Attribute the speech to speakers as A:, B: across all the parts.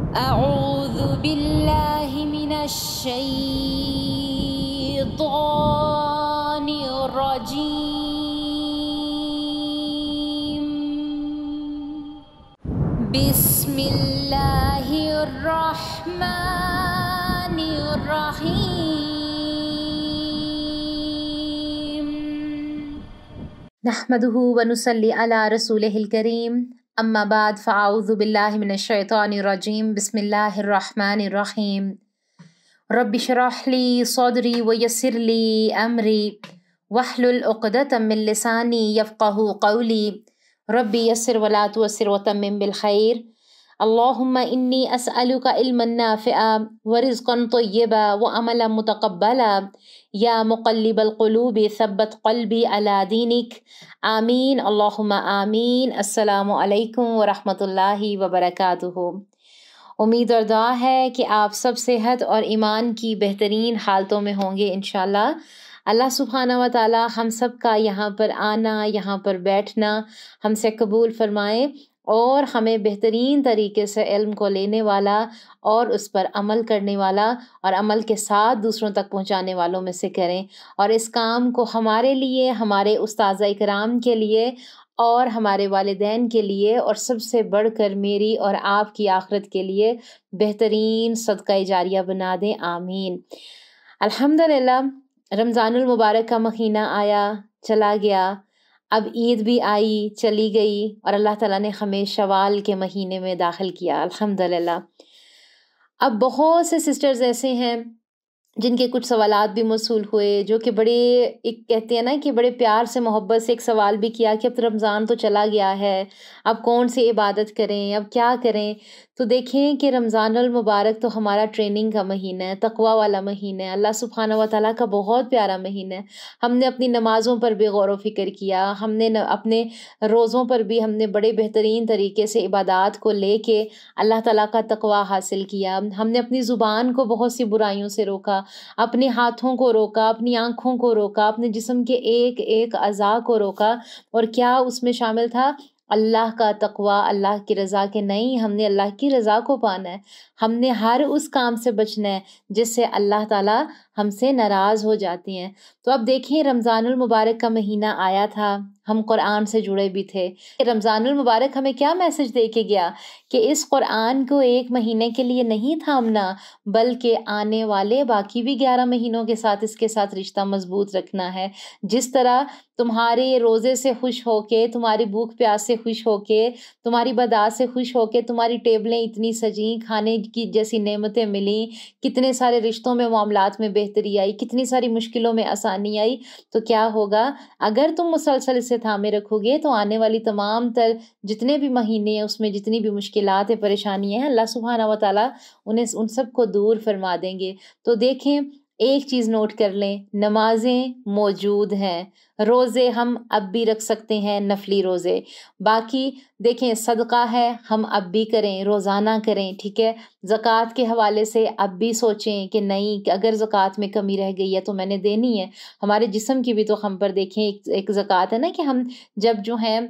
A: أعوذ بالله من الشيطان الرجيم. بسم الله الرحمن الرحيم.
B: نحمده ونصلي على رسوله الكريم. اما بعد فاعوذ بالله من الشیطان الرجیم. بسم اللہ الرحمن الرحیم. رب اشرح لي صدري ويسر لي امري واحلل عقدة من لساني يفقهوا قولي. رب يسر ولا تعسر وتمم بالخير. اللهم إني أسألك علما نافعا ورزقا طيبا وعملا متقبلا. يا مقلب القلوب ثبت قلبي على دينك. آمین اللہم آمین. السلام علیکم ورحمۃ اللہ وبرکاتہ. امید اور دعا ہے کہ آپ سب صحت اور ایمان کی بہترین حالتوں میں ہوں گے انشاءاللہ. اللہ سبحانہ و تعالی ہم سب کا یہاں پر آنا، یہاں پر بیٹھنا ہم سے قبول فرمائے اور ہمیں بہترین طریقے سے علم کو لینے والا اور اس پر عمل کرنے والا اور عمل کے ساتھ دوسروں تک پہنچانے والوں میں سے کریں. اور اس کام کو ہمارے لیے، ہمارے اساتذہ اکرام کے لیے اور ہمارے والدین کے لیے اور سب سے بڑھ کر میری اور آپ کی آخرت کے لیے بہترین صدقہ جاریہ بنا دیں. آمین. الحمدللہ رمضان المبارک کا مہینہ آیا چلا گیا، اب عید بھی آئی چلی گئی اور اللہ تعالیٰ نے ہمیں شوال کے مہینے میں داخل کیا الحمدللہ. اب بہت سے سسٹرز ایسے ہیں جن کے کچھ سوالات بھی موصول ہوئے، جو کہ بڑے ایک کہتے ہیں نا کہ بڑے پیار سے محبت سے ایک سوال بھی کیا کہ اب تو رمضان تو چلا گیا ہے، اب کون سی عبادت کریں، اب کیا کریں. تو دیکھیں کہ رمضان المبارک تو ہمارا ٹریننگ کا مہینہ ہے، تقوی والا مہینہ ہے، اللہ سبحانہ و تعالیٰ کا بہت پیارا مہینہ ہے. ہم نے اپنی نمازوں پر بھی غور و فکر کیا، ہم نے اپنے روزوں پر بھی ہم نے بڑے بہترین طریقے سے عبادات کو لے کے اللہ تعالیٰ کا تقوی حاصل کیا. ہم نے اپنی زبان کو بہت سی برائیوں سے روکا، اپنے ہاتھوں کو روکا، اپنی آنکھوں کو روکا، اپنے جسم کے ایک ایک اعضاء کو روکا. اور کیا اس میں شامل تھا؟ اللہ کا تقوی، اللہ کی رضا. کے نہیں، ہم نے اللہ کی رضا کو پانا ہے، ہم نے ہر اس کام سے بچنا ہے جس سے اللہ تعالیٰ ہم سے ناراض ہو جاتی ہیں. تو اب دیکھیں رمضان المبارک کا مہینہ آیا تھا، ہم قرآن سے جڑے بھی تھے. رمضان المبارک ہمیں کیا میسج دے کے گیا کہ اس قرآن کو ایک مہینے کے لیے نہیں تھامنا، بلکہ آنے والے باقی بھی 11 مہینوں کے ساتھ اس کے ساتھ رشتہ مضبوط رکھنا ہے. جس طرح تمہارے روزے سے خوش ہو کے، تمہاری بھوک پیاس سے خوش ہو کے، تمہاری بدعات سے خوش ہو کے تمہاری ٹیبلیں اتنی سجیں، کھانے کی جیسی نعمتیں ملیں، کتنے سارے رشتوں میں معاملات میں بہتری آئی، کتنی ساری مشکلوں میں آسانی آئی. تو کیا ہوگا اگر تم مسلسل اسے تھامے رکھو گے تو آنے والی تمام تر جتنے بھی مہینے ہیں اس میں جتنی بھی مشکلات ہیں، پریشانیاں ہیں، اللہ سبحانہ و تعالیٰ انہیں ان سب کو دور فرما دیں گے. تو دیکھیں ایک چیز نوٹ کر لیں، نمازیں موجود ہیں، روزے ہم اب بھی رکھ سکتے ہیں، نفلی روزے. باقی دیکھیں صدقہ ہے ہم اب بھی کریں، روزانہ کریں، ٹھیک ہے. زکوٰۃ کے حوالے سے اب بھی سوچیں کہ نہیں، کہ اگر زکوٰۃ میں کمی رہ گئی ہے تو میں نے دینی ہے. ہمارے جسم کی بھی تو ہم پر دیکھیں ایک زکوٰۃ ہے نا، کہ ہم جب جو ہیں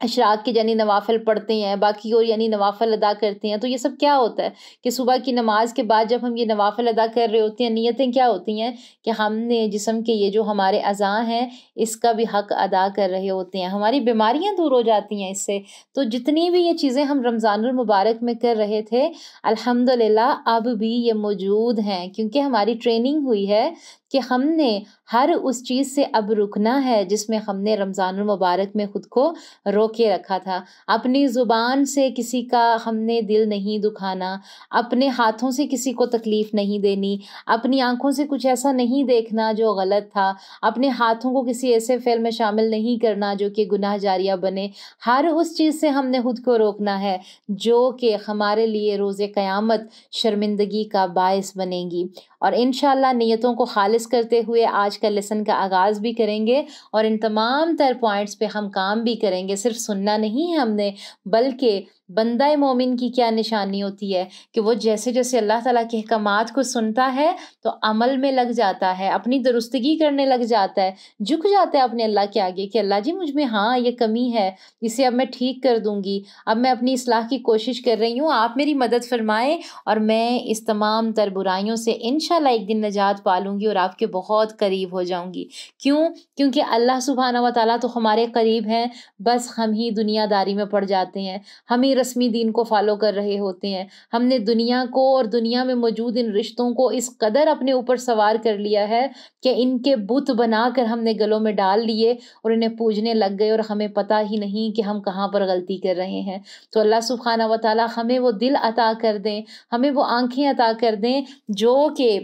B: اشراق کے یعنی نوافل پڑھتے ہیں، باقی اور یعنی نوافل ادا کرتے ہیں. تو یہ سب کیا ہوتا ہے کہ صبح کی نماز کے بعد جب ہم یہ نوافل ادا کر رہے ہوتے ہیں، نیتیں کیا ہوتی ہیں کہ ہم نے جسم کے یہ جو ہمارے اعضاء ہیں اس کا بھی حق ادا کر رہے ہوتے ہیں، ہماری بیماریاں دور ہو جاتی ہیں اس سے. تو جتنی بھی یہ چیزیں ہم رمضان المبارک میں کر رہے تھے الحمدللہ اب بھی یہ موجود ہیں، کیونکہ ہماری ٹریننگ ہوئی ہے کہ ہم نے ہر اس چیز سے اب رکنا ہے جس میں ہم نے رمضان المبارک میں خود کو روکے رکھا تھا. اپنی زبان سے کسی کا ہم نے دل نہیں دکھانا، اپنے ہاتھوں سے کسی کو تکلیف نہیں دینی، اپنی آنکھوں سے کچھ ایسا نہیں دیکھنا جو غلط تھا، اپنے ہاتھوں کو کسی ایسے فعل میں شامل نہیں کرنا جو کہ گناہ جاریہ بنے. ہر اس چیز سے ہم نے خود کو روکنا ہے جو کہ ہمارے لیے روز قیامت شرمندگی کا باعث بنے گی. اور انشاءاللہ نیتوں کو خالص کرتے ہوئے آج کا لیسن کا آغاز بھی کریں گے اور ان تمام تر پوائنٹس پہ ہم کام بھی کریں گے. صرف سننا نہیں ہے ہم نے، بلکہ بندہ مومن کی کیا نشانی ہوتی ہے کہ وہ جیسے جیسے اللہ تعالیٰ کے احکامات کو سنتا ہے تو عمل میں لگ جاتا ہے، اپنی درستگی کرنے لگ جاتا ہے، جھک جاتا ہے اپنے اللہ کے آگے کہ اللہ جی مجھ میں ہاں یہ کمی ہے، اسے اب میں ٹھیک کر دوں گی، اب میں اپنی اصلاح کی کوشش کر رہی ہوں، آپ میری مدد فرمائیں اور میں اس تمام تر برائیوں سے انشاءاللہ ایک دن نجات پالوں گی اور آپ کے بہت قریب ہو جاؤں گی۔ کیونکہ اللہ سبحانہ و تعالیٰ تو ہمارے قریب ہیں، بس ہم ہی دنیا داری میں پڑ جاتے ہیں، ہم ہی رسمی دین کو فالو کر رہے ہوتے ہیں، ہم نے دنیا کو اور دنیا میں موجود ان رشتوں کو اس قدر اپنے اوپر سوار کر لیا ہے کہ ان کے بت بنا کر ہم نے گلوں میں ڈال لیے اور انہیں پوجنے لگ گئے اور ہمیں پتہ ہی نہیں کہ ہم کہاں پر غلطی کر رہے ہیں۔ تو اللہ سبحانہ و تعالیٰ ہمیں وہ دل عطا کر دیں، ہمیں وہ آنکھیں عطا کر دیں جو کہ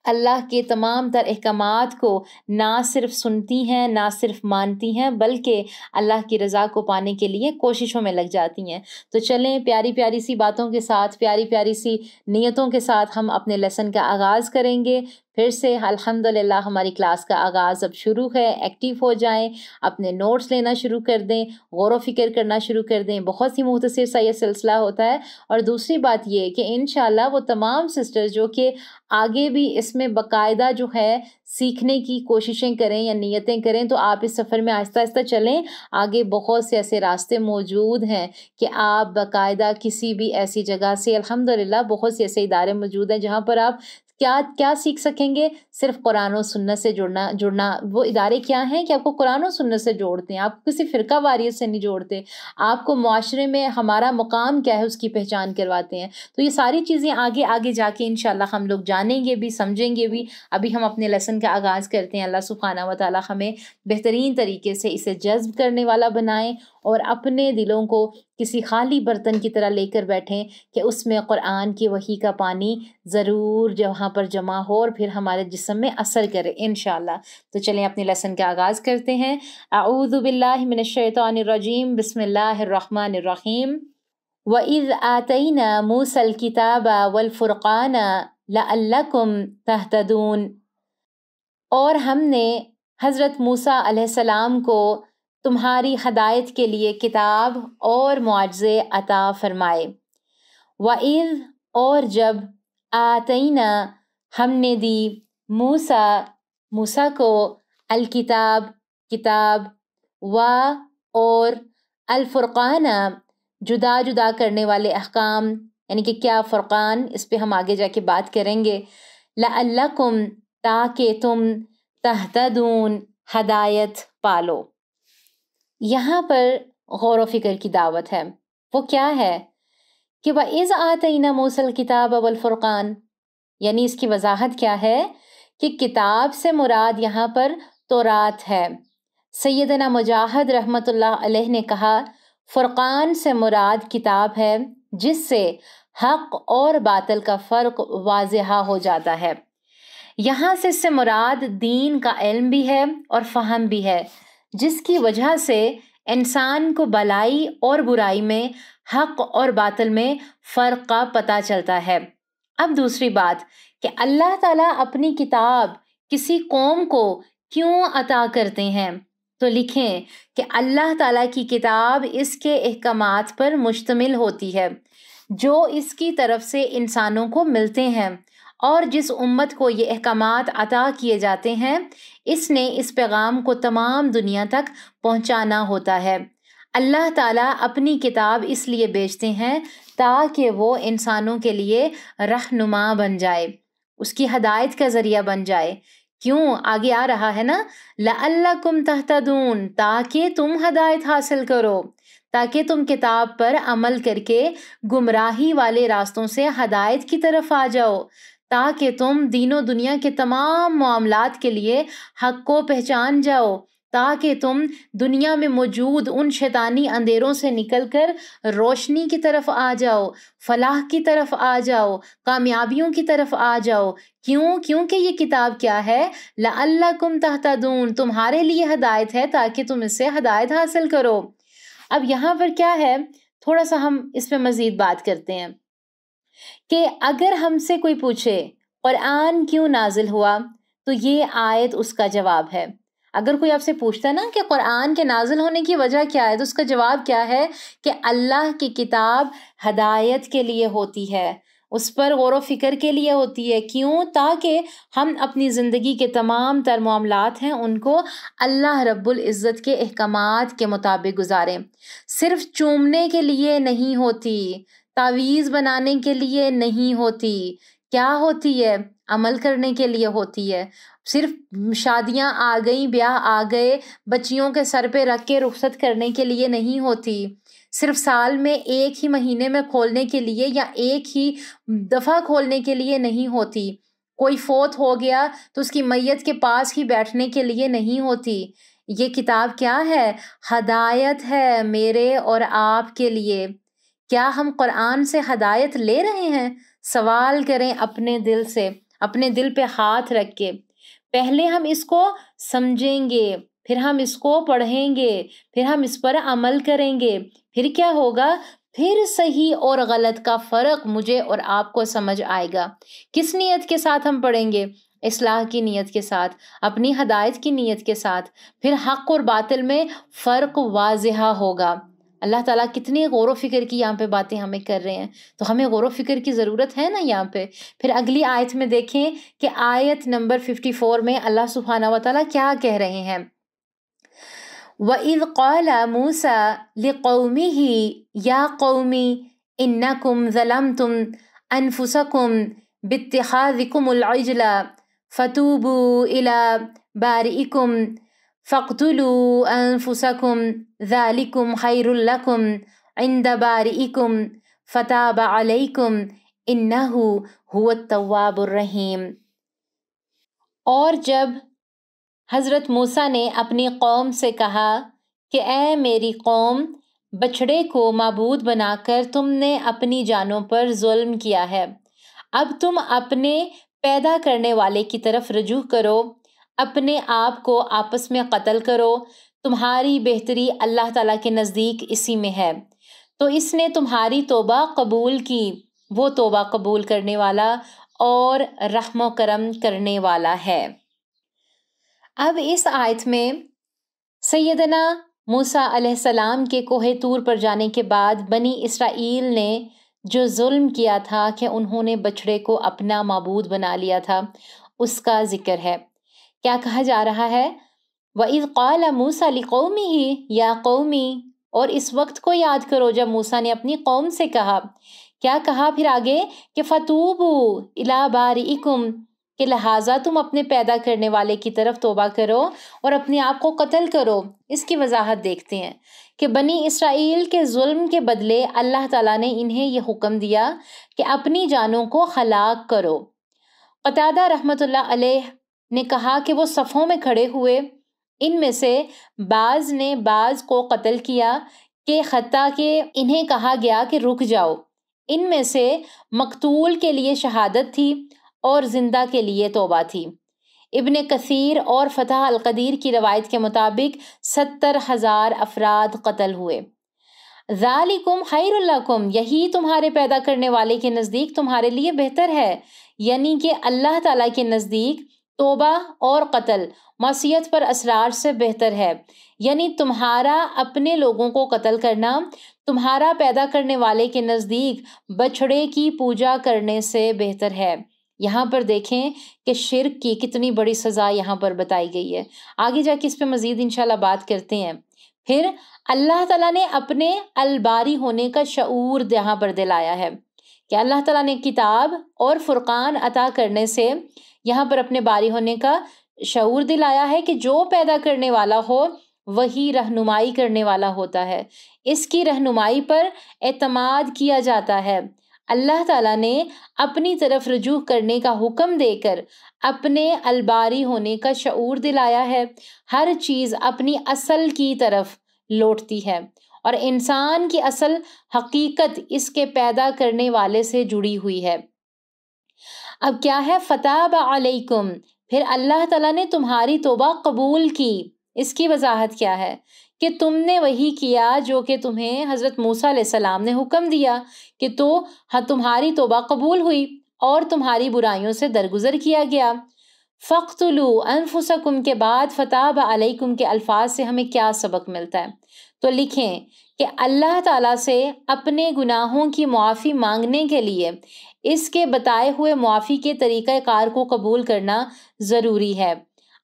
B: اللہ کے تمام تر احکامات کو نہ صرف سنتی ہیں، نہ صرف مانتی ہیں، بلکہ اللہ کی رضا کو پانے کے لیے کوششوں میں لگ جاتی ہیں۔ تو چلیں پیاری پیاری سی باتوں کے ساتھ، پیاری پیاری سی نیتوں کے ساتھ ہم اپنے لیسن کا آغاز کریں گے۔ پھر سے الحمدللہ ہماری کلاس کا آغاز اب شروع ہے، ایکٹیو ہو جائیں، اپنے نوٹس لینا شروع کر دیں، غور و فکر کرنا شروع کر دیں، بہت ہی مختصر سا یہ سلسلہ ہوتا ہے۔ اور دوسری بات یہ کہ انشاءاللہ وہ تمام سسٹرز جو کہ آگے بھی اس میں باقاعدہ جو ہے سیکھنے کی کوششیں کریں یا نیتیں کریں، تو آپ اس سفر میں آہستہ آہستہ چلیں، آگے بہت سے ایسے راستے موجود ہیں کہ آپ باقاعدہ کسی بھی ایسی جگہ سے الحمدللہ بہت سے ایسے ادارے موجود ہیں جہاں پر آپ کیا سیکھ سکیں گے؟ صرف قرآن و سنت سے جڑنا۔ وہ ادارے کیا ہیں کہ آپ کو قرآن و سنت سے جوڑتے ہیں، آپ کو کسی فرقہ واریت سے نہیں جوڑتے، آپ کو معاشرے میں ہمارا مقام کیا ہے اس کی پہچان کرواتے ہیں۔ تو یہ ساری چیزیں آگے جا کے انشاءاللہ ہم لوگ جانیں گے بھی، سمجھیں گے بھی۔ ابھی ہم اپنے لیسن کا آغاز کرتے ہیں۔ اللہ سبحانہ و تعالیٰ ہمیں بہترین طریقے سے اسے جذب کرنے والا بنائیں اور اپنے دلوں کو کسی خالی برتن کی طرح لے کر بیٹھیں کہ اس میں قرآن کی وحی کا پانی ضرور جہاں پر جمع ہو اور پھر ہمارے جسم میں اثر کرے انشاءاللہ۔ تو چلیں اپنے لیسن کا آغاز کرتے ہیں۔ اعوذ باللہ من الشیطان الرجیم، بسم اللہ الرحمن الرحیم۔ وَإِذْ آتَيْنَا مُوسَى الْكِتَابَ وَالْفُرْقَانَ لَعَلَّكُمْ تَهْتَدُونَ، اور ہم نے حضرت موسیٰ علیہ السلام کو تمہاری ہدایت کے لیے کتاب اور معجزے عطا فرمائے۔ وَإِذْ، اور جب، آتَيْنَا، ہم نے دی، موسیٰ کو، الکتاب، کتاب، اور الفرقان، جدا جدا کرنے والے احکام، یعنی کہ کیا فرقان، اس پہ ہم آگے جا کے بات کریں گے۔ لعلکم، تاکہ تم، تہتدون، ہدایت پالو۔ یہاں پر غور و فکر کی دعوت ہے۔ وہ کیا ہے کہ وَإِذْ آتَيْنَا مُوسَى الْكِتَابَ وَالْفُرْقَانَ، یعنی اس کی وضاحت کیا ہے کہ کتاب سے مراد یہاں پر تورات ہے۔ سیدنا مجاہد رحمۃ اللہ علیہ نے کہا فرقان سے مراد کتاب ہے جس سے حق اور باطل کا فرق واضح ہو جاتا ہے۔ یہاں سے اس سے مراد دین کا علم بھی ہے اور فہم بھی ہے، جس کی وجہ سے انسان کو بھلائی اور برائی میں، حق اور باطل میں فرق کا پتہ چلتا ہے۔ اب دوسری بات کہ اللہ تعالیٰ اپنی کتاب کسی قوم کو کیوں عطا کرتے ہیں، تو لکھیں کہ اللہ تعالیٰ کی کتاب اس کے احکامات پر مشتمل ہوتی ہے جو اس کی طرف سے انسانوں کو ملتے ہیں، اور جس امت کو یہ احکامات عطا کیے جاتے ہیں اس نے اس پیغام کو تمام دنیا تک پہنچانا ہوتا ہے۔ اللہ تعالیٰ اپنی کتاب اس لیے بھیجتے ہیں تاکہ وہ انسانوں کے لیے رہنما بن جائے، اس کی ہدایت کا ذریعہ بن جائے۔ کیوں؟ آگے آ رہا ہے نا، لعلکم تہتدون، تاکہ تم ہدایت حاصل کرو، تاکہ تم کتاب پر عمل کر کے گمراہی والے راستوں سے ہدایت کی طرف آ جاؤ، تاکہ تم دین و دنیا کے تمام معاملات کے لیے حق کو پہچان جاؤ، تاکہ تم دنیا میں موجود ان شیطانی اندھیروں سے نکل کر روشنی کی طرف آ جاؤ، فلاح کی طرف آ جاؤ، کامیابیوں کی طرف آ جاؤ۔ کیونکہ یہ کتاب کیا ہے؟ لعلکم تہتدون، تمہارے لیے ہدایت ہے تاکہ تم اس سے ہدایت حاصل کرو۔ اب یہاں پر کیا ہے، تھوڑا سا ہم اس پہ مزید بات کرتے ہیں کہ اگر ہم سے کوئی پوچھے قرآن کیوں نازل ہوا، تو یہ آیت اس کا جواب ہے۔ اگر کوئی آپ سے پوچھتا ہے نا کہ قرآن کے نازل ہونے کی وجہ کیا ہے، تو اس کا جواب کیا ہے کہ اللہ کی کتاب ہدایت کے لیے ہوتی ہے، اس پر غور و فکر کے لیے ہوتی ہے۔ کیوں؟ تاکہ ہم اپنی زندگی کے تمام تر معاملات ہیں ان کو اللہ رب العزت کے احکامات کے مطابق گزاریں۔ صرف چومنے کے لیے نہیں ہوتی، تعویذ بنانے کے لیے نہیں ہوتی، کیا ہوتی ہے؟ عمل کرنے کے لیے ہوتی ہے۔ صرف شادیاں آ گئیں، بیاہ آ گئے، بچیوں کے سر پہ رکھ کے رخصت کرنے کے لیے نہیں ہوتی، صرف سال میں ایک ہی مہینے میں کھولنے کے لیے یا ایک ہی دفعہ کھولنے کے لیے نہیں ہوتی، کوئی فوت ہو گیا تو اس کی میت کے پاس ہی بیٹھنے کے لیے نہیں ہوتی۔ یہ کتاب کیا ہے؟ ہدایت ہے میرے اور آپ کے لیے۔ کیا ہم قرآن سے ہدایت لے رہے ہیں؟ سوال کریں اپنے دل سے، اپنے دل پہ ہاتھ رکھ کے۔ پہلے ہم اس کو سمجھیں گے، پھر ہم اس کو پڑھیں گے، پھر ہم اس پر عمل کریں گے، پھر کیا ہوگا؟ پھر صحیح اور غلط کا فرق مجھے اور آپ کو سمجھ آئے گا۔ کس نیت کے ساتھ ہم پڑھیں گے؟ اصلاح کی نیت کے ساتھ، اپنی ہدایت کی نیت کے ساتھ، پھر حق اور باطل میں فرق واضح ہوگا۔ اللہ تعالیٰ کتنی غور و فکر کی یہاں پہ باتیں ہمیں کر رہے ہیں، تو ہمیں غور و فکر کی ضرورت ہے نا یہاں پہ۔ پھر اگلی آیت میں دیکھیں کہ آیت نمبر 54 میں اللہ سبحانہ و تعالیٰ کیا کہہ رہے ہیں۔ وَإِذْ قَالَ مُوسَى لِقَوْمِهِ يَا قَوْمِ إِنَّكُمْ ظَلَمْتُمْ أَنفُسَكُمْ بِاتِّخَاذِكُمُ الْعِجْلَ فَتُوبُوا إِلَى بَارِئِكُمْ فَاقْتُلُوا أَنفُسَكُمْ ذَلِكُمْ خَيْرٌ لَكُمْ عِنْدَ بَارِئِكُمْ فَتَابَ عَلَيْكُمْ إِنَّهُ هُوَ التَّوَّابُ الرَّحِيمُ۔ اور جب حضرت موسیٰ نے اپنی قوم سے کہا کہ اے میری قوم، بچھڑے کو معبود بنا کر تم نے اپنی جانوں پر ظلم کیا ہے، اب تم اپنے پیدا کرنے والے کی طرف رجوع کرو، اپنے آپ کو آپس میں قتل کرو، تمہاری بہتری اللہ تعالیٰ کے نزدیک اسی میں ہے، تو اس نے تمہاری توبہ قبول کی، وہ توبہ قبول کرنے والا اور رحم و کرم کرنے والا ہے۔ اب اس آیت میں سیدنا موسیٰ علیہ السلام کے کوہ طور پر جانے کے بعد بنی اسرائیل نے جو ظلم کیا تھا کہ انہوں نے بچھڑے کو اپنا معبود بنا لیا تھا، اس کا ذکر ہے۔ کیا کہا جا رہا ہے؟ وَإِذْ قَالَ مُوسَى لِقَوْمِهِ يَا قَوْمِ، اور اس وقت کو یاد کرو جب موسیٰ نے اپنی قوم سے کہا، کیا کہا پھر آگے کہ فَتُوبُوا إِلَى بَارِئِكُمْ، کہ لہٰذا تم اپنے پیدا کرنے والے کی طرف توبہ کرو اور اپنے آپ کو قتل کرو۔ اس کی وضاحت دیکھتے ہیں کہ بنی اسرائیل کے ظلم کے بدلے اللہ تعالیٰ نے انہیں یہ حکم دیا کہ اپنی جانوں کو ہلاک کرو۔ قتادہ رحمۃ اللہ علیہ نے کہا کہ وہ صفوں میں کھڑے ہوئے، ان میں سے بعض نے بعض کو قتل کیا کہ حتیٰ کہ انہیں کہا گیا کہ رک جاؤ۔ ان میں سے مقتول کے لیے شہادت تھی اور زندہ کے لیے توبہ تھی۔ ابن کثیر اور فتح القدیر کی روایت کے مطابق 70,000 افراد قتل ہوئے۔ ذالکم خیر لکم، یہی تمہارے پیدا کرنے والے کے نزدیک تمہارے لیے بہتر ہے، یعنی کہ اللہ تعالیٰ کے نزدیک توبہ اور قتل معصیت پر اسرار سے بہتر ہے، یعنی تمہارا اپنے لوگوں کو قتل کرنا تمہارا پیدا کرنے والے کے نزدیک بچھڑے کی پوجا کرنے سے بہتر ہے۔ یہاں پر دیکھیں کہ شرک کی کتنی بڑی سزا یہاں پر بتائی گئی ہے، آگے جا کے اس پہ مزید انشاءاللہ بات کرتے ہیں۔ پھر اللہ تعالیٰ نے اپنے الباری ہونے کا شعور یہاں پر دلایا ہے کہ اللہ تعالیٰ نے کتاب اور فرقان عطا کرنے سے یہاں پر اپنے باری ہونے کا شعور دلایا ہے کہ جو پیدا کرنے والا ہو وہی رہنمائی کرنے والا ہوتا ہے، اس کی رہنمائی پر اعتماد کیا جاتا ہے۔ اللہ تعالیٰ نے اپنی طرف رجوع کرنے کا حکم دے کر اپنے الباری ہونے کا شعور دلایا ہے۔ ہر چیز اپنی اصل کی طرف لوٹتی ہے اور انسان کی اصل حقیقت اس کے پیدا کرنے والے سے جڑی ہوئی ہے۔ اب کیا ہے؟ فتاب علیکم، پھر اللہ تعالیٰ نے تمہاری توبہ قبول کی۔ اس کی وضاحت کیا ہے؟ کہ تم نے وہی کیا جو کہ تمہیں حضرت موسیٰ علیہ السلام نے حکم دیا کہ تمہاری توبہ قبول ہوئی اور تمہاری برائیوں سے درگزر کیا گیا۔ فَاقْتُلُوا أَنفُسَكُمْ کے بعد فَتَابَ عَلَيْكُمْ کے الفاظ سے ہمیں کیا سبق ملتا ہے؟ تو لکھیں کہ اللہ تعالیٰ سے اپنے گناہوں کی معافی مانگنے کے لیے اس کے بتائے ہوئے معافی کے طریقہ کار کو قبول کرنا ضروری ہے۔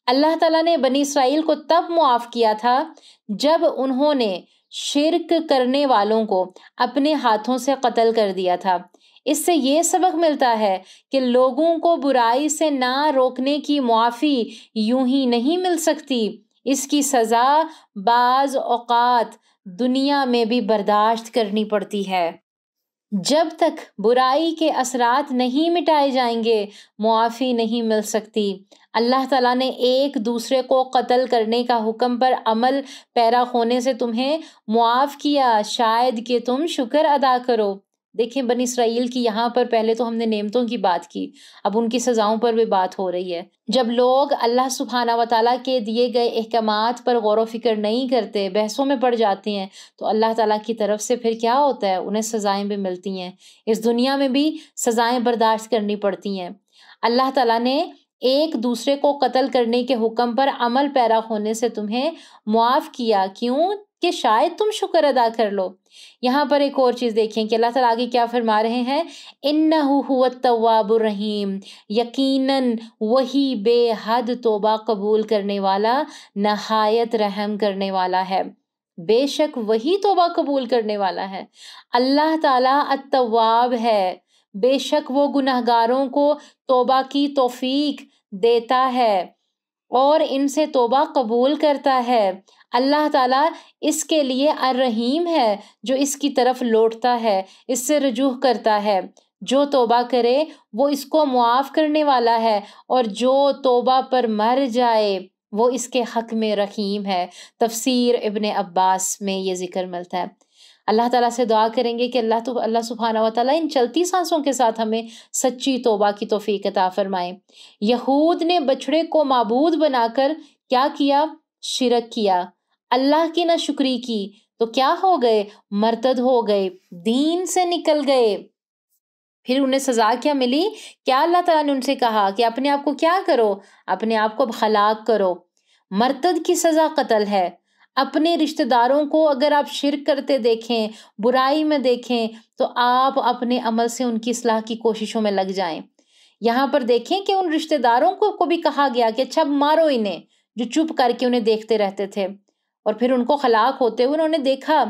B: اللہ تعالیٰ نے بنی اسرائیل کو تب معاف کیا تھا جب انہوں نے شرک کرنے والوں کو اپنے ہاتھوں سے قتل کر دیا تھا۔ اس سے یہ سبق ملتا ہے کہ لوگوں کو برائی سے نہ روکنے کی معافی یوں ہی نہیں مل سکتی، اس کی سزا بعض اوقات دنیا میں بھی برداشت کرنی پڑتی ہے۔ جب تک برائی کے اثرات نہیں مٹائے جائیں گے معافی نہیں مل سکتی۔ اللہ تعالیٰ نے ایک دوسرے کو قتل کرنے کا حکم پر عمل پیرا ہونے سے تمہیں معاف کیا، شاید کہ تم شکر ادا کرو۔ دیکھیں بنی اسرائیل کی یہاں پر پہلے تو ہم نے نعمتوں کی بات کی، اب ان کی سزاؤں پر بھی بات ہو رہی ہے۔ جب لوگ اللہ سبحانہ و تعالیٰ کے دیے گئے احکامات پر غور و فکر نہیں کرتے، بحثوں میں پڑ جاتے ہیں، تو اللہ تعالیٰ کی طرف سے پھر کیا ہوتا ہے؟ انہیں سزائیں بھی ملتی ہیں، اس دنیا میں بھی سزائیں برداشت کرنی پڑتی ہیں۔ اللہ تعالیٰ نے ایک دوسرے کو قتل کرنے کے حکم پر عمل پیرا ہونے سے تمہیں معاف کیا، کیوں؟ کہ شاید تم شکر ادا کر لو۔ یہاں پر ایک اور چیز دیکھیں کہ اللہ تعالیٰ آگے کیا فرما رہے ہیں، اِنَّهُ هُوَ التَّوَّابُ الرَّحِيمُ، یقیناً وہی بے حد توبہ قبول کرنے والا، نہایت رحم کرنے والا ہے۔ بے شک وہی توبہ قبول کرنے والا ہے۔ اللہ تعالیٰ التواب ہے، بے شک وہ گنہگاروں کو توبہ کی توفیق دیتا ہے اور ان سے توبہ قبول کرتا ہے۔ اللہ تعالیٰ اس کے لیے الرحیم ہے، جو اس کی طرف لوٹتا ہے، اس سے رجوع کرتا ہے۔ جو توبہ کرے وہ اس کو معاف کرنے والا ہے، اور جو توبہ پر مر جائے وہ اس کے حق میں رحیم ہے۔ تفسیر ابن عباس میں یہ ذکر ملتا ہے۔ اللہ تعالیٰ سے دعا کریں گے کہ اللہ سبحانہ و تعالیٰ ان چلتی سانسوں کے ساتھ ہمیں سچی توبہ کی توفیق عطا فرمائے۔ یہود نے بچڑے کو معبود بنا کر کیا کیا؟ شرک کیا، اللہ کی نہ شکری کی، تو کیا ہو گئے؟ مرتد ہو گئے، دین سے نکل گئے۔ پھر انہیں سزا کیا ملی؟ کیا اللہ تعالیٰ نے ان سے کہا کہ اپنے آپ کو کیا کرو؟ اپنے آپ کو ہلاک کرو۔ مرتد کی سزا قتل ہے۔ اپنے رشتہ داروں کو اگر آپ شرک کرتے دیکھیں، برائی میں دیکھیں، تو آپ اپنے عمل سے ان کی اصلاح کی کوششوں میں لگ جائیں۔ یہاں پر دیکھیں کہ ان رشتہ داروں کو بھی کہا گیا کہ اچھا مارو انہیں، جو چپ کر کے انہیں دیکھتے رہتے تھے، اور پھر ان کو ہلاک ہوتے ہوئے انہوں نے دیکھا۔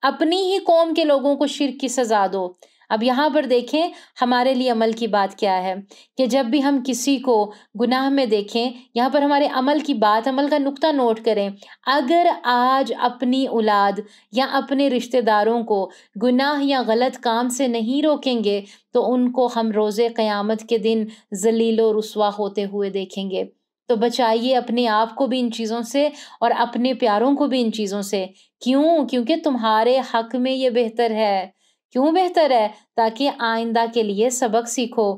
B: اپنی ہی قوم کے لوگوں کو شرک کی سزا دو۔ اب یہاں پر دیکھیں ہمارے لیے عمل کی بات کیا ہے کہ جب بھی ہم کسی کو گناہ میں دیکھیں، یہاں پر ہمارے عمل کی بات، عمل کا نقطہ نوٹ کریں۔ اگر آج اپنی اولاد یا اپنے رشتہ داروں کو گناہ یا غلط کام سے نہیں روکیں گے تو ان کو ہم روز قیامت کے دن ذلیل و رسوا ہوتے ہوئے دیکھیں گے۔ تو بچائیے اپنے آپ کو بھی ان چیزوں سے اور اپنے پیاروں کو بھی ان چیزوں سے۔ کیوں؟ کیونکہ تمہارے حق میں یہ بہتر ہے۔ کیوں بہتر ہے؟ تاکہ آئندہ کے لیے سبق سیکھو۔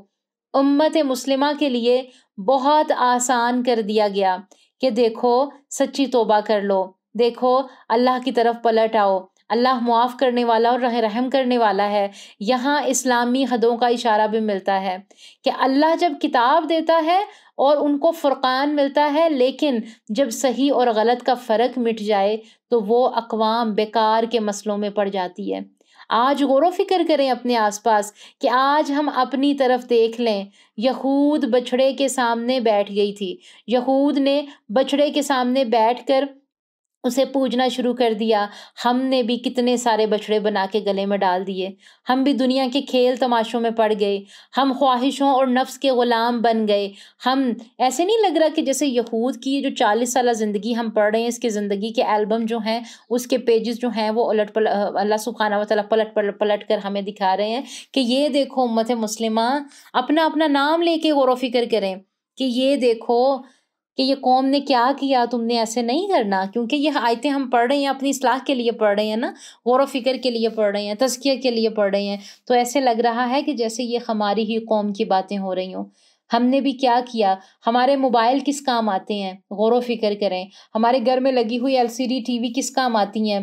B: امت مسلمہ کے لیے بہت آسان کر دیا گیا کہ دیکھو سچی توبہ کر لو، دیکھو اللہ کی طرف پلٹ آؤ، اللہ معاف کرنے والا اور رحم کرنے والا ہے۔ یہاں اسلامی حدوں کا اشارہ بھی ملتا ہے کہ اللہ جب کتاب دیتا ہے اور ان کو فرقان ملتا ہے، لیکن جب صحیح اور غلط کا فرق مٹ جائے تو وہ اقوام بیکار کے مسئلوں میں پڑ جاتی ہے۔ آج غور و فکر کریں اپنے آس پاس کہ آج ہم اپنی طرف دیکھ لیں۔ یہود بچھڑے کے سامنے بیٹھ گئی تھی، یہود نے بچھڑے کے سامنے بیٹھ کر اسے پوجنا شروع کر دیا۔ ہم نے بھی کتنے سارے بچڑے بنا کے گلے میں ڈال دیے، ہم بھی دنیا کے کھیل تماشوں میں پڑ گئے، ہم خواہشوں اور نفس کے غلام بن گئے۔ ہم ایسے نہیں لگ رہا کہ جیسے یہود کی جو 40 سالہ زندگی ہم پڑھ رہے ہیں، اس کے زندگی کے البم جو ہیں، اس کے پیجز جو ہیں وہ اللہ سبحانہ و تعالیٰ پلٹ کر ہمیں دکھا رہے ہیں کہ یہ دیکھو امت مسلمہ، اپنا اپنا نام لے کے غور و فکر کریں کہ یہ دیکھو کہ یہ قوم نے کیا کیا، تم نے ایسے نہیں کرنا۔ کیونکہ یہ آیتیں ہم پڑھ رہے ہیں اپنی اصلاح کے لیے پڑھ رہے ہیں نا، غور و فکر کے لیے پڑھ رہے ہیں، تزکیہ کے لیے پڑھ رہے ہیں، تو ایسے لگ رہا ہے کہ جیسے یہ ہماری ہی قوم کی باتیں ہو رہی ہوں۔ ہم نے بھی کیا کیا؟ ہمارے موبائل کس کام آتے ہیں؟ غور و فکر کریں۔ ہمارے گھر میں لگی ہوئی LCD TV کس کام آتی ہیں؟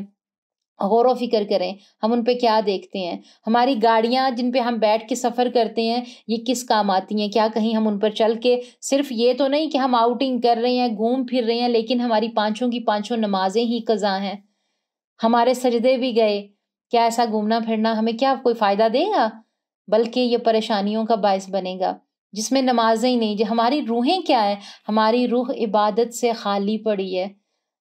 B: غور و فکر کریں ہم ان پہ کیا دیکھتے ہیں. ہماری گاڑیاں جن پہ ہم بیٹھ کے سفر کرتے ہیں یہ کس کام آتی ہیں؟ کیا کہیں ہم ان پر چل کے صرف یہ تو نہیں کہ ہم آؤٹنگ کر رہے ہیں گھوم پھر رہے ہیں لیکن ہماری پانچوں کی پانچوں نمازیں ہی قضا ہیں، ہمارے سجدے بھی گئے. کیا ایسا گھومنا پھرنا ہمیں کیا کوئی فائدہ دے گا؟ بلکہ یہ پریشانیوں کا باعث بنے گا. جس میں نمازیں ہی نہیں، جو ہماری روحیں کیا ہے؟ ہماری روح عبادت سے خالی پڑی ہے.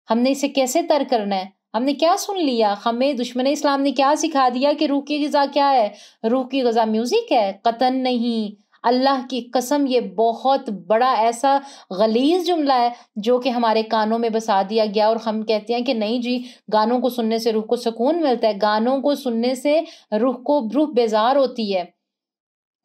B: ہم نے اسے کیسے تر کرنا ہے؟ ہم نے کیا سن لیا؟ ہمیں دشمن اسلام نے کیا سکھا دیا کہ روح کی غذا کیا ہے؟ روح کی غذا میوزک ہے؟ قطعاً نہیں. اللہ کی قسم یہ بہت بڑا ایسا غلیظ جملہ ہے جو کہ ہمارے کانوں میں بسا دیا گیا، اور ہم کہتے ہیں کہ نہیں جی گانوں کو سننے سے روح کو سکون ملتا ہے. گانوں کو سننے سے روح بیزار ہوتی ہے.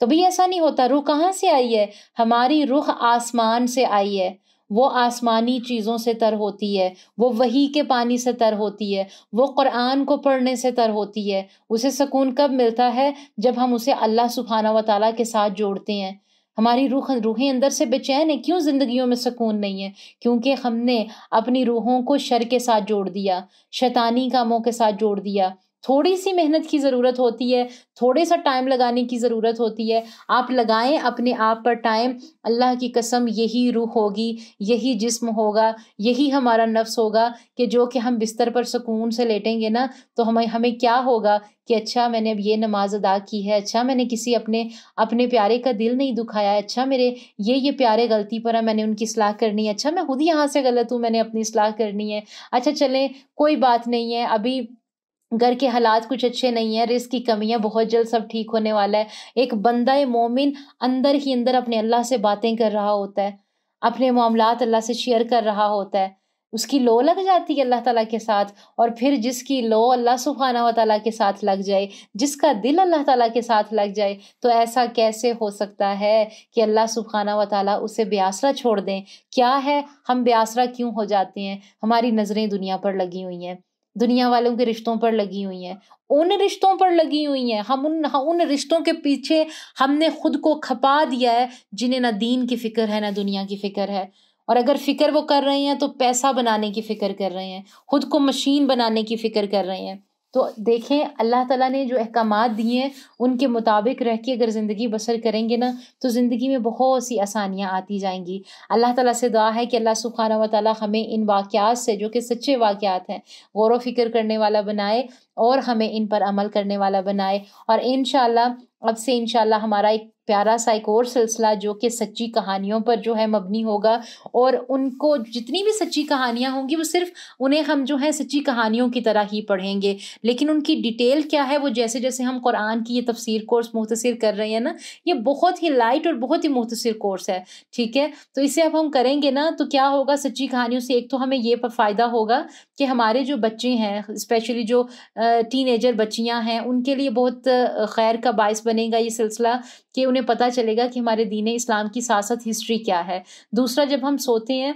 B: کبھی ایسا نہیں ہوتا. روح کہاں سے آئی ہے؟ ہماری روح آسمان سے آئی ہے. وہ آسمانی چیزوں سے تر ہوتی ہے، وہ وحی کے پانی سے تر ہوتی ہے، وہ قرآن کو پڑھنے سے تر ہوتی ہے. اسے سکون کب ملتا ہے؟ جب ہم اسے اللہ سبحانہ و تعالیٰ کے ساتھ جوڑتے ہیں. ہماری روحیں اندر سے بے چین ہیں. کیوں زندگیوں میں سکون نہیں ہے؟ کیونکہ ہم نے اپنی روحوں کو شر کے ساتھ جوڑ دیا، شیطانی کاموں کے ساتھ جوڑ دیا. تھوڑی سی محنت کی ضرورت ہوتی ہے، تھوڑے سا ٹائم لگانے کی ضرورت ہوتی ہے. آپ لگائیں اپنے آپ پر ٹائم. اللہ کی قسم یہی روح ہوگی، یہی جسم ہوگا، یہی ہمارا نفس ہوگا کہ جو کہ ہم بستر پر سکون سے لیٹیں گے نا تو ہمیں کیا ہوگا کہ اچھا میں نے اب یہ نماز ادا کی ہے، اچھا میں نے کسی اپنے پیارے کا دل نہیں دکھایا ہے، اچھا میرے یہ پیارے غلطی پر ہے میں نے ان کی اصلاح کرنی ہے، اچھا میں خود یہاں سے غلط ہوں میں نے اپنی اصلاح کرنی ہے. اچھا چلیں کوئی بات نہیں ہے، ابھی گھر کے حالات کچھ اچھے نہیں ہیں، رزق کی کمی ہے، بہت جلد سب ٹھیک ہونے والا ہے. ایک بندہ مومن اندر ہی اندر اپنے اللہ سے باتیں کر رہا ہوتا ہے، اپنے معاملات اللہ سے شیئر کر رہا ہوتا ہے. اس کی لو لگ جاتی ہے اللہ تعالیٰ کے ساتھ. اور پھر جس کی لو اللہ سبحانہ و تعالیٰ کے ساتھ لگ جائے، جس کا دل اللہ تعالیٰ کے ساتھ لگ جائے، تو ایسا کیسے ہو سکتا ہے کہ اللہ سبحانہ و تعالیٰ اسے بے آسرا چھوڑ دیں؟ کیا ہے ہم بے آسرا کیوں ہو جاتے ہیں؟ ہماری نظریں دنیا پر لگی ہوئی ہیں، دنیا والوں کے رشتوں پر لگی ہوئی ہیں، ان رشتوں پر لگی ہوئی ہیں. ہم ان رشتوں کے پیچھے ہم نے خود کو کھپا دیا ہے جنہیں نہ دین کی فکر ہے نہ دنیا کی فکر ہے. اور اگر فکر وہ کر رہے ہیں تو پیسہ بنانے کی فکر کر رہے ہیں، خود کو مشین بنانے کی فکر کر رہے ہیں. تو دیکھیں اللہ تعالیٰ نے جو احکامات دیے ہیں ان کے مطابق رہ کے اگر زندگی بسر کریں گے نا تو زندگی میں بہت سی آسانیاں آتی جائیں گی. اللہ تعالیٰ سے دعا ہے کہ اللہ سبحانہ و تعالیٰ ہمیں ان واقعات سے جو کہ سچے واقعات ہیں غور و فکر کرنے والا بنائے اور ہمیں ان پر عمل کرنے والا بنائے. اور انشاءاللہ اب سے انشاءاللہ ہمارا ایک پیارا سا ایک اور سلسلہ جو کہ سچی کہانیوں پر جو ہے مبنی ہوگا، اور ان کو جتنی بھی سچی کہانیاں ہوں گی وہ صرف انہیں ہم جو ہے سچی کہانیوں کی طرح ہی پڑھیں گے، لیکن ان کی ڈیٹیل کیا ہے وہ جیسے جیسے ہم قرآن کی یہ تفسیر کورس مختصر کر رہے ہیں نا، یہ بہت ہی لائٹ اور بہت ہی مختصر کورس ہے، ٹھیک ہے. تو اسے اب ہم کریں گے نا تو کیا ہوگا سچی کہانیوں سے ایک تو ہمیں یہ فائدہ ہوگا کہ ہمارے جو بچے ہیں اسپیشلی جو ٹین ایجر بچیاں ہیں ان کے لیے بہت خیر کا باعث بنے گا یہ سلسلہ کہ انہیں پتہ چلے گا کہ ہمارے دین اسلام کی سیاست ہسٹری کیا ہے. دوسرا جب ہم سوتے ہیں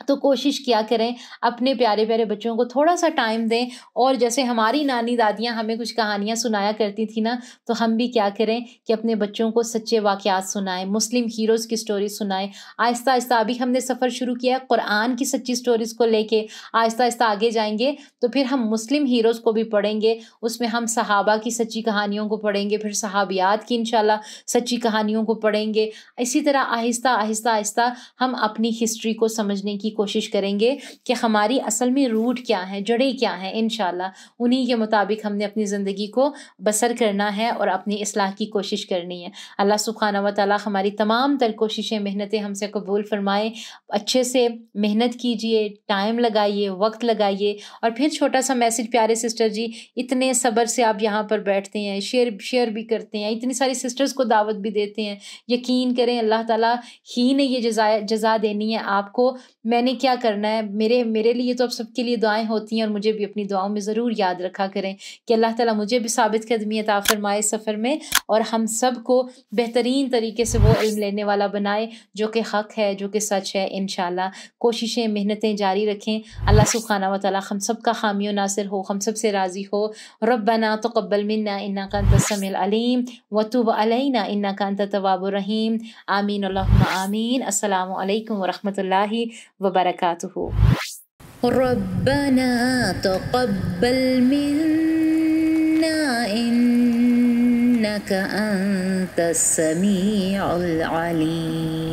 B: تو کوشش کیا کریں اپنے پیارے پیارے بچوں کو تھوڑا سا ٹائم دیں، اور جیسے ہماری نانی دادیاں ہمیں کچھ کہانیاں سنایا کرتی تھی نا تو ہم بھی کیا کریں کہ اپنے بچوں کو سچے واقعات سنائیں، مسلم ہیروز کی سٹوریز سنائیں. آہستہ آہستہ ابھی ہم نے سفر شروع کیا ہے قرآن کی سچی سٹوریز کو لے کے، آہستہ آہستہ آگے جائیں گے تو پھر ہم مسلم ہیروز کو بھی پڑھیں گے، اس میں ہم صحابہ کی سچی کہانیوں کو پڑھیں گے، پھر صحابیات کی انشاءاللہ سچی کہانیوں کو پڑھیں گے. اسی طرح آہستہ آہستہ آہستہ ہم اپنی ہسٹری کو سمجھنے کی کوشش کریں گے کہ ہماری اصل میں روٹ کیا ہے، جڑیں کیا ہیں. انشاءاللہ انہی کے مطابق ہم نے اپنی زندگی کو بسر کرنا ہے اور اپنی اصلاح کی کوشش کرنی ہے. اللہ سبحانہ و تعالیٰ ہماری تمام تر کوششیں محنتیں ہم سے قبول فرمائے. اچھے سے محنت کیجئے، ٹائم لگائیے، وقت لگائیے. اور پھر چھوٹا سا میسج پیارے سسٹر جی، اتنے صبر سے آپ یہاں پر بیٹھتے ہیں، شیئر بھی کرتے ہیں، اتنی ساری سسٹرز کو دعوت بھی دیتے ہیں. یقین کریں اللہ تعالیٰ ہی نے یہ جزا دینی ہے آپ کو. میں نے کیا کرنا ہے، میرے لیے تو اب سب کے لیے دعائیں ہوتی ہیں، اور مجھے بھی اپنی دعاؤں میں ضرور یاد رکھا کریں کہ اللہ تعالیٰ مجھے بھی ثابت قدمی عطا فرمائے سفر میں، اور ہم سب کو بہترین طریقے سے وہ علم لینے والا بنائے جو کہ حق ہے، جو کہ سچ ہے. انشاءاللہ کوششیں محنتیں جاری رکھیں. اللہ سبحانہ و تعالیٰ ہم سب کا حامی و ناصر ہو، ہم سب سے راضی ہو. ربنا تقبل منا انک انت السمیع العلیم وتب علینا انک انت التواب الرحیم. آمین اللہم آمین. السلام علیکم ورحمۃ اللہ وبرکاتہ. ربنا تقبل منا إنك أنت السميع العليم.